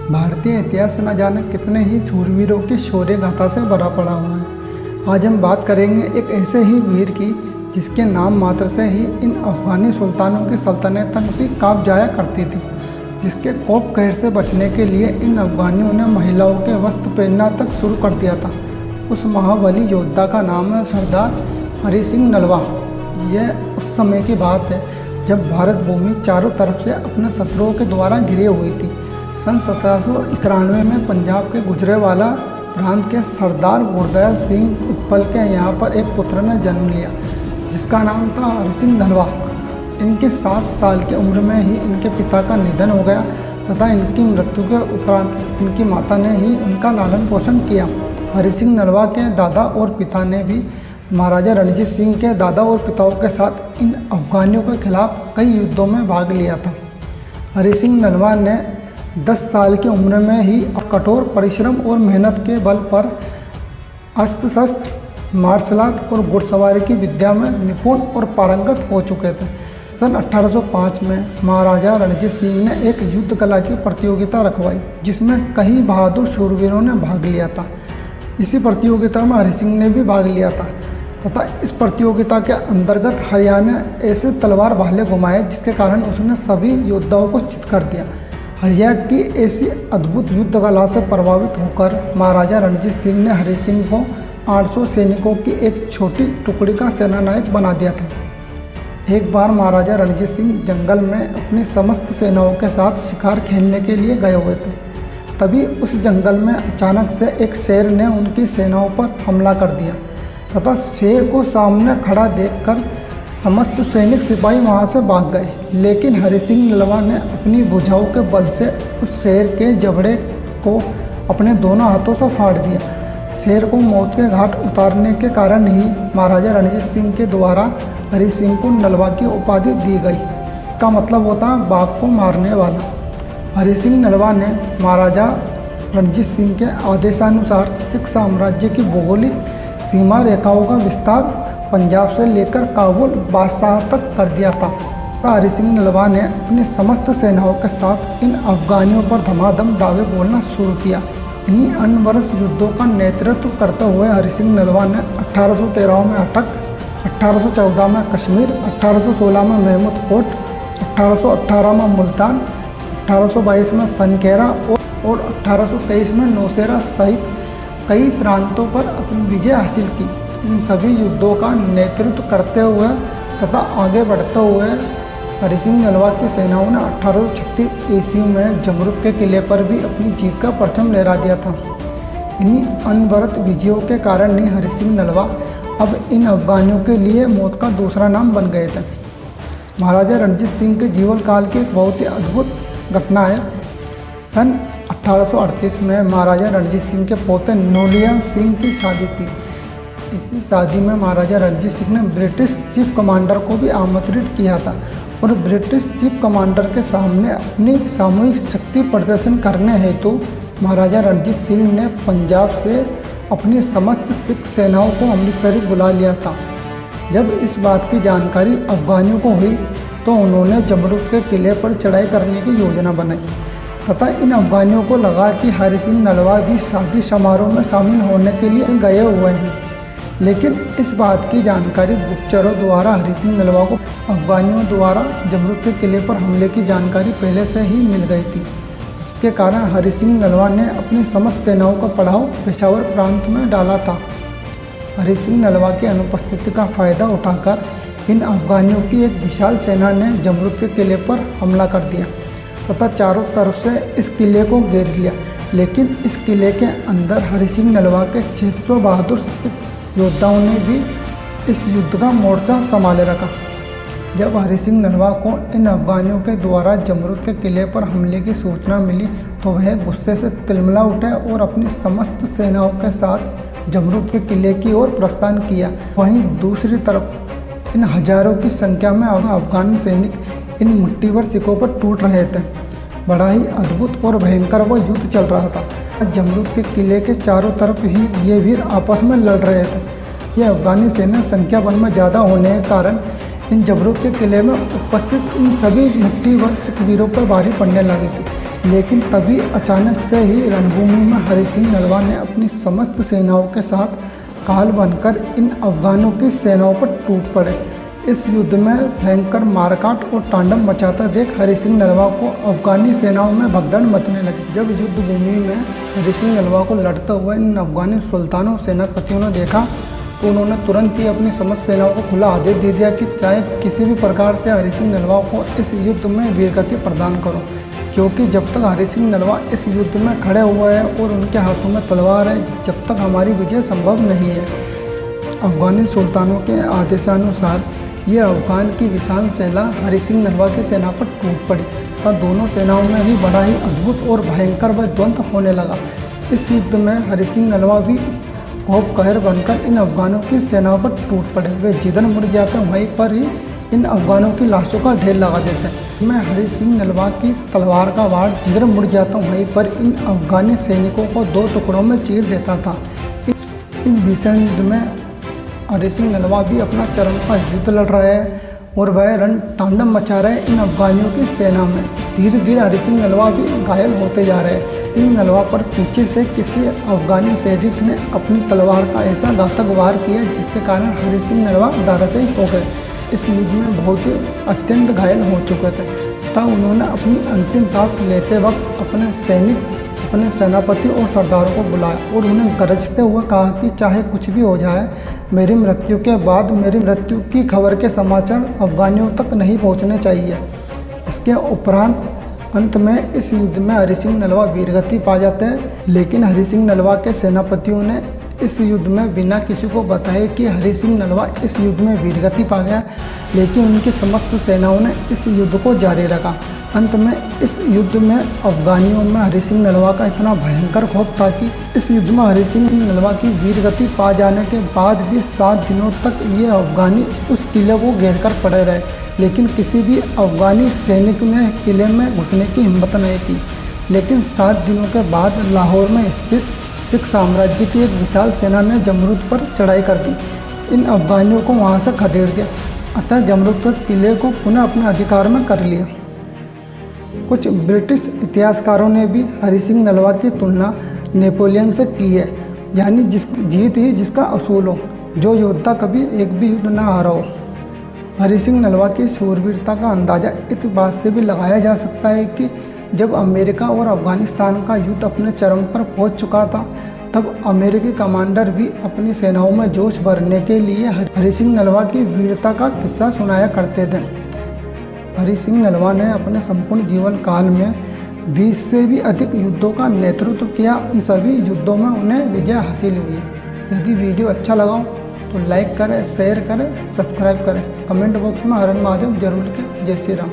भारतीय इतिहास न जाने कितने ही शूरवीरों की शौर्य गाथा से भरा पड़ा हुआ है। आज हम बात करेंगे एक ऐसे ही वीर की जिसके नाम मात्र से ही इन अफगानी सुल्तानों की सल्तनत भी कांप जाया करती थी। जिसके कोप कहर से बचने के लिए इन अफगानियों ने महिलाओं के वस्त्र पहनना तक शुरू कर दिया था। उस महाबली योद्धा का नाम है सरदार हरि सिंह नलवा। यह उस समय की बात है जब भारत भूमि चारों तरफ से अपने शत्रुओं के द्वारा घिरी हुई थी। सन 1791 में पंजाब के गुजरेवाला प्रांत के सरदार गुरदयाल सिंह उत्पल के यहाँ पर एक पुत्र ने जन्म लिया जिसका नाम था हरि सिंह नलवा। इनके 7 साल की उम्र में ही इनके पिता का निधन हो गया तथा इनकी मृत्यु के उपरांत इनकी माता ने ही उनका लालन पोषण किया। हरि सिंह नलवा के दादा और पिता ने भी महाराजा रणजीत सिंह के दादा और पिताओं के साथ इन अफगानियों के खिलाफ कई युद्धों में भाग लिया था। हरि सिंह नलवा ने 10 साल की उम्र में ही कठोर परिश्रम और मेहनत के बल पर अस्त्र शस्त्र, मार्शल आर्ट और घुड़सवारी की विद्या में निपुण और पारंगत हो चुके थे। सन 1805 में महाराजा रणजीत सिंह ने एक युद्ध कला की प्रतियोगिता रखवाई जिसमें कई बहादुर शूरवीरों ने भाग लिया था। इसी प्रतियोगिता में हरि सिंह ने भी भाग लिया था तथा इस प्रतियोगिता के अंतर्गत हरियाणा ने ऐसे तलवार भाले घुमाए जिसके कारण उसने सभी योद्धाओं को चित कर दिया। हरिया की ऐसी अद्भुत युद्ध कला से प्रभावित होकर महाराजा रणजीत सिंह ने हरि सिंह को 800 सैनिकों की एक छोटी टुकड़ी का सेनानायक बना दिया था। एक बार महाराजा रणजीत सिंह जंगल में अपनी समस्त सेनाओं के साथ शिकार खेलने के लिए गए हुए थे। तभी उस जंगल में अचानक से एक शेर ने उनकी सेनाओं पर हमला कर दिया तथा शेर को सामने खड़ा देखकर समस्त सैनिक सिपाही वहां से भाग गए। लेकिन हरि सिंह नलवा ने अपनी भुजाओं के बल से उस शेर के जबड़े को अपने दोनों हाथों से फाड़ दिया। शेर को मौत के घाट उतारने के कारण ही महाराजा रणजीत सिंह के द्वारा हरि सिंह को नलवा की उपाधि दी गई। इसका मतलब होता है बाघ को मारने वाला। हरि सिंह नलवा ने महाराजा रणजीत सिंह के आदेशानुसार सिख साम्राज्य की भौगोलिक सीमा रेखाओं का विस्तार पंजाब से लेकर काबुल बादशाह तक कर दिया था। हरि सिंह नलवा ने अपनी समस्त सेनाओं के साथ इन अफगानियों पर धमाधम दावे बोलना शुरू किया। इन्हीं अनवरत युद्धों का नेतृत्व करते हुए हरि सिंह नलवा ने 1813 में अटक, 1814 में कश्मीर, 1816 में महमूद कोट, 1818 में मुल्तान, 1822 में सनकेरा और 1823 में नौशेरा सहित कई प्रांतों पर अपनी विजय हासिल की। इन सभी युद्धों का नेतृत्व करते हुए तथा आगे बढ़ते हुए हरि सिंह नलवा की सेनाओं ने 1836 ईस्वी में जमरूद के किले पर भी अपनी जीत का परचम लहरा दिया था। इन्हीं अनवरत विजयों के कारण ही हरि सिंह नलवा अब इन अफगानियों के लिए मौत का दूसरा नाम बन गए थे। महाराजा रणजीत सिंह के जीवन काल की एक बहुत ही अद्भुत घटना है। सन 1838 में महाराजा रणजीत सिंह के पोते नौलिया सिंह की शादी थी। इसी शादी में महाराजा रणजीत सिंह ने ब्रिटिश चीफ कमांडर को भी आमंत्रित किया था और ब्रिटिश चीफ कमांडर के सामने अपनी सामूहिक शक्ति प्रदर्शन करने हेतु महाराजा रणजीत सिंह ने पंजाब से अपनी समस्त सिख सेनाओं को अमृतसर बुला लिया था। जब इस बात की जानकारी अफगानियों को हुई तो उन्होंने जमरूद के किले पर चढ़ाई करने की योजना बनाई तथा इन अफगानियों को लगा कि हरि सिंह नलवा भी शादी समारोह में शामिल होने के लिए गए हुए हैं। लेकिन इस बात की जानकारी गुप्तचरों द्वारा हरि सिंह नलवा को अफगानियों द्वारा जमरूद के किले पर हमले की जानकारी पहले से ही मिल गई थी। इसके कारण हरि सिंह नलवा ने अपनी समस्त सेनाओं का पड़ाव पेशावर प्रांत में डाला था। हरि सिंह नलवा की अनुपस्थिति का फायदा उठाकर इन अफगानियों की एक विशाल सेना ने जमरूद के किले पर हमला कर दिया तथा चारों तरफ से इस किले को घेर लिया। लेकिन इस किले के अंदर हरि सिंह नलवा के 600 बहादुर सिख योद्धाओं ने भी इस युद्ध का मोर्चा संभाले रखा। जब हरि सिंह नलवा को इन अफगानियों के द्वारा जमरूद के किले पर हमले की सूचना मिली तो वह गुस्से से तिलमिला उठे और अपनी समस्त सेनाओं के साथ जमरूद के किले की ओर प्रस्थान किया। वहीं दूसरी तरफ इन हजारों की संख्या में अफगान सैनिक इन मुट्ठीभर सिखों पर टूट रहे थे। बड़ा ही अद्भुत और भयंकर वो युद्ध चल रहा था। जमरूद के किले के चारों तरफ ही ये वीर आपस में लड़ रहे थे। यह अफगानी सेना संख्या बल में ज़्यादा होने के कारण इन जमरूद के किले में उपस्थित इन सभी मुट्ठी भर सिख वीरों पर भारी पड़ने लगी थी। लेकिन तभी अचानक से ही रणभूमि में हरि सिंह नलवा ने अपनी समस्त सेनाओं के साथ काल बनकर इन अफगानों की सेनाओं पर टूट पड़े। इस युद्ध में भयंकर मारकाट और तांडव मचाता देख हरि सिंह नलवा को अफगानी सेनाओं में भगदड़ मचने लगी। जब युद्ध भूमि में हरि सिंह नलवा को लड़ते हुए इन अफगानी सुल्तानों सेनापतियों ने देखा तो उन्होंने तुरंत ही अपनी समस्त सेनाओं को खुला आदेश दे दिया कि चाहे किसी भी प्रकार से हरि सिंह नलवा को इस युद्ध में वीरगति प्रदान करो, क्योंकि जब तक हरि सिंह नलवा इस युद्ध में खड़े हुए हैं और उनके हाथों में तलवार है, जब तक हमारी विजय संभव नहीं है। अफगानी सुल्तानों के आदेशानुसार ये अफगान की विशाल सेना हरि सिंह नलवा की सेना पर टूट पड़ी तथा दोनों सेनाओं में ही बड़ा ही अद्भुत और भयंकर व द्वंद्व होने लगा। इस युद्ध में हरि सिंह नलवा भी खूब कहर बनकर इन अफगानों की सेनाओं पर टूट पड़े। वे जिधर मुड़ जाते वहीं पर ही इन अफगानों की लाशों का ढेर लगा देते। मैं हरि सिंह नलवा की तलवार का वार जिधर मुड़ जाता वहीं पर इन अफगानी सैनिकों को 2 टुकड़ों में चीर देता था। इस भीषण युद्ध में हरि सिंह नलवा भी अपना चरम का युद्ध लड़ रहे हैं और वह रण तांडव मचा रहे इन अफगानियों की सेना में। धीरे धीरे हरि सिंह नलवा भी घायल होते जा रहे हैं। सिंह नलवा पर पीछे से किसी अफगानी सैनिक ने अपनी तलवार का ऐसा घातक वार किया जिसके कारण हरि सिंह नलवा धराशायी हो गए। इस युद्ध में बहुत ही अत्यंत घायल हो चुके थे तथा उन्होंने अपनी अंतिम सांस लेते वक्त अपने सैनिक, अपने सेनापति और सरदारों को बुलाया और उन्हें गरजते हुए कहा कि चाहे कुछ भी हो जाए, मेरी मृत्यु के बाद मेरी मृत्यु की खबर के समाचार अफगानियों तक नहीं पहुंचने चाहिए। इसके उपरांत अंत में इस युद्ध में हरि सिंह नलवा वीरगति पा जाते हैं। लेकिन हरि सिंह नलवा के सेनापतियों ने इस युद्ध में बिना किसी को बताए कि हरि सिंह नलवा इस युद्ध में वीरगति पा गया, लेकिन उनकी समस्त सेनाओं ने इस युद्ध को जारी रखा। अंत में इस युद्ध में अफगानियों में हरि सिंह नलवा का इतना भयंकर खौफ था कि इस युद्ध में हरि सिंह नलवा की वीरगति पा जाने के बाद भी 7 दिनों तक ये अफगानी उस किले को घेर कर पड़े रहे, लेकिन किसी भी अफगानी सैनिक ने किले में घुसने की हिम्मत नहीं की। लेकिन 7 दिनों के बाद लाहौर में स्थित सिख साम्राज्य की एक विशाल सेना ने जमरूद पर चढ़ाई कर दी। इन अफगानियों को वहां से खदेड़ दिया, अतः जमरूद किले को पुनः अपने अधिकार में कर लिया। कुछ ब्रिटिश इतिहासकारों ने भी हरि सिंह नलवा की तुलना नेपोलियन से की है, यानी जीत ही जिसका असूल हो, जो योद्धा कभी एक भी युद्ध न हारा हो। हरि सिंह नलवा की शूरवीरता का अंदाज़ा इस बात से भी लगाया जा सकता है कि जब अमेरिका और अफगानिस्तान का युद्ध अपने चरम पर पहुंच चुका था, तब अमेरिकी कमांडर भी अपनी सेनाओं में जोश भरने के लिए हरि सिंह नलवा की वीरता का किस्सा सुनाया करते थे। हरि सिंह नलवा ने अपने संपूर्ण जीवन काल में 20 से भी अधिक युद्धों का नेतृत्व किया। इन सभी युद्धों में उन्हें विजय हासिल हुई है। यदि वीडियो अच्छा लगा तो लाइक करें, शेयर करें, सब्सक्राइब करें, कमेंट बॉक्स में हर हर महादेव जरूर लिखें। जय श्री राम।